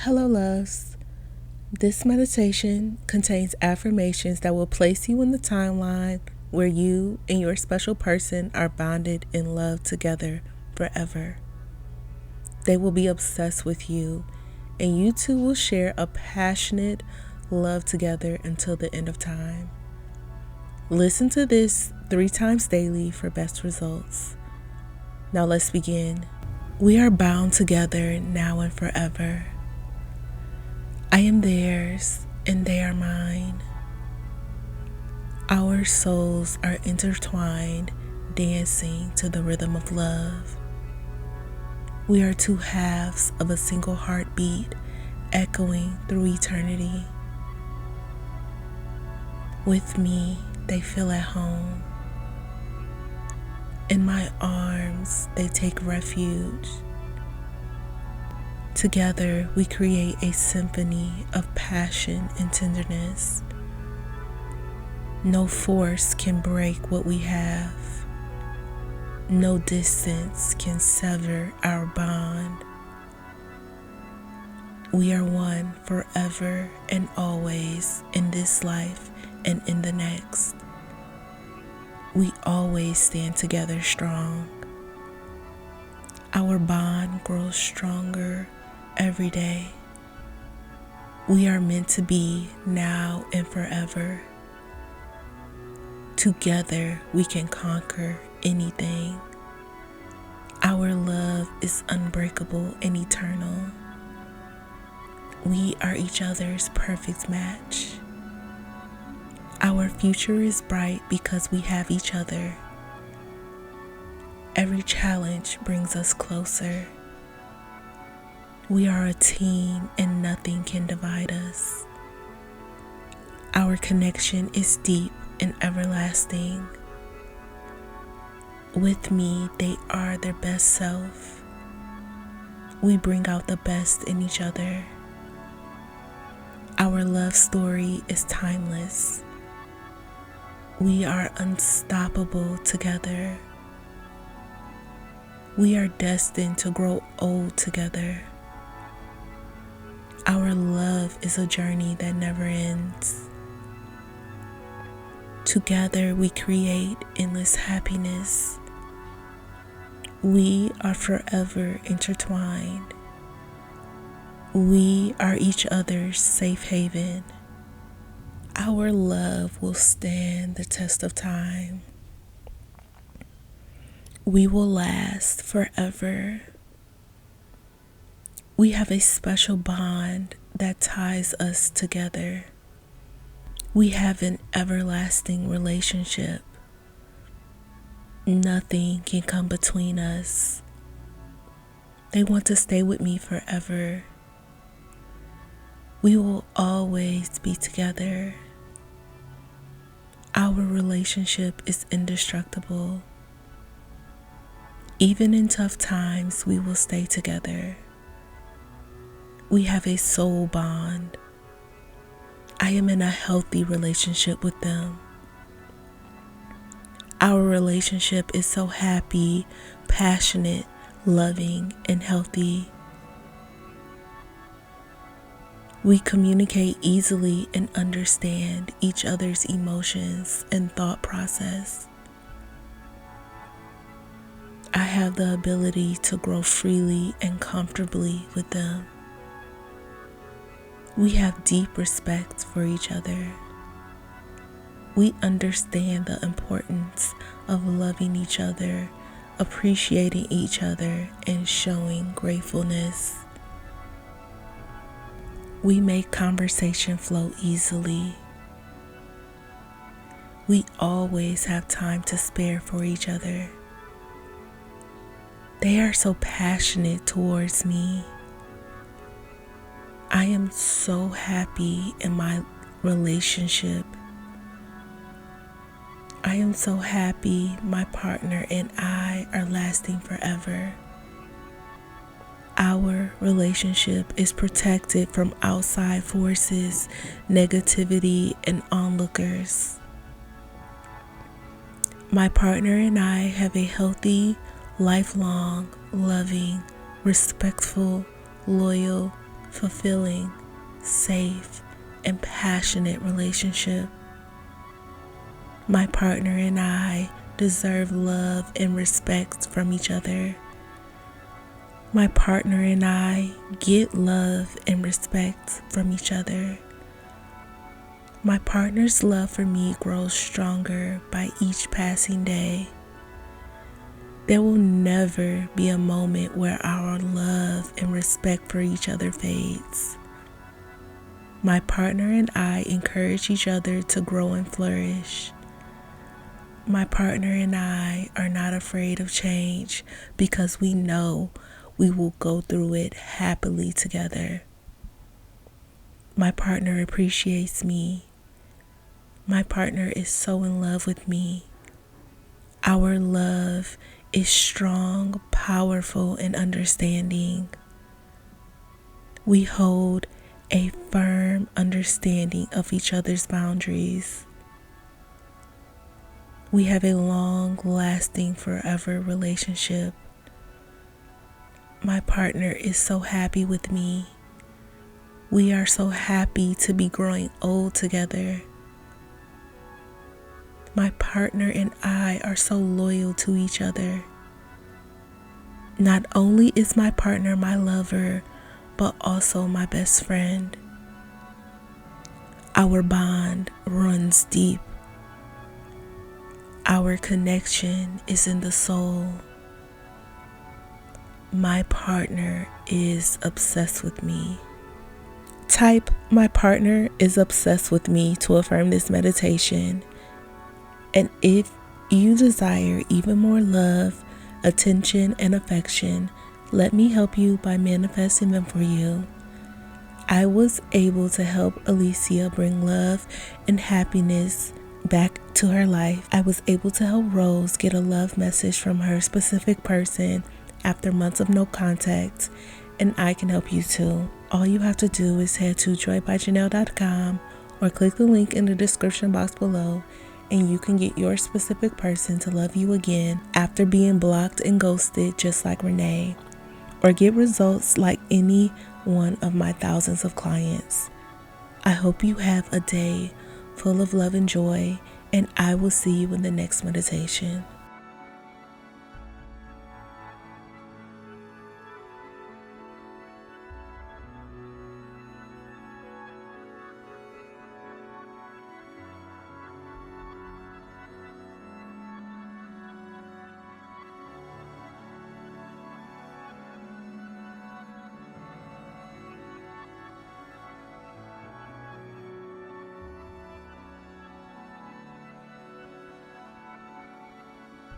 Hello, loves. This meditation contains affirmations that will place you in the timeline where you and your special person are bonded in love together forever. They will be obsessed with you, and you two will share a passionate love together until the end of time. Listen to this 3 times daily for best results. Now let's begin. We are bound together now and forever. I am theirs and they are mine. Our souls are intertwined, dancing to the rhythm of love. We are 2 halves of a single heartbeat, echoing through eternity. With me, they feel at home. In my arms, they take refuge. Together, we create a symphony of passion and tenderness. No force can break what we have. No distance can sever our bond. We are one forever and always in this life and in the next. We always stand together strong. Our bond grows stronger every day. We are meant to be now and forever. Together we can conquer anything. Our love is unbreakable and eternal. We are each other's perfect match. Our future is bright because we have each other. Every challenge brings us closer. We are a team and nothing can divide us. Our connection is deep and everlasting. With me, they are their best self. We bring out the best in each other. Our love story is timeless. We are unstoppable together. We are destined to grow old together. Our love is a journey that never ends. Together we create endless happiness. We are forever intertwined. We are each other's safe haven. Our love will stand the test of time. We will last forever. We have a special bond that ties us together. We have an everlasting relationship. Nothing can come between us. They want to stay with me forever. We will always be together. Our relationship is indestructible. Even in tough times, we will stay together. We have a soul bond. I am in a healthy relationship with them. Our relationship is so happy, passionate, loving, and healthy. We communicate easily and understand each other's emotions and thought process. I have the ability to grow freely and comfortably with them. We have deep respect for each other. We understand the importance of loving each other, appreciating each other, and showing gratefulness. We make conversation flow easily. We always have time to spare for each other. They are so passionate towards me. I am so happy in my relationship. I am so happy my partner and I are lasting forever. Our relationship is protected from outside forces, negativity, and onlookers. My partner and I have a healthy, lifelong, loving, respectful, loyal, fulfilling, safe, and passionate relationship. My partner and I deserve love and respect from each other. My partner and I get love and respect from each other. My partner's love for me grows stronger by each passing day. There will never be a moment where our love and respect for each other fades. My partner and I encourage each other to grow and flourish. My partner and I are not afraid of change because we know we will go through it happily together. My partner appreciates me. My partner is so in love with me. Our love is strong, powerful, and understanding. We hold a firm understanding of each other's boundaries. We have a long-lasting, forever relationship. My partner is so happy with me. We are so happy to be growing old together. My partner and I are so loyal to each other. Not only is my partner my lover, but also my best friend. Our bond runs deep. Our connection is in the soul. My partner is obsessed with me. Type "my partner is obsessed with me" to affirm this meditation. And if you desire even more love, attention, and affection, let me help you by manifesting them for you. I was able to help Alicia bring love and happiness back to her life. I was able to help Rose get a love message from her specific person after months of no contact, and I can help you too. All you have to do is head to joybyjanell.com or click the link in the description box below, and you can get your specific person to love you again after being blocked and ghosted just like Renee, or get results like any one of my thousands of clients. I hope you have a day full of love and joy, and I will see you in the next meditation.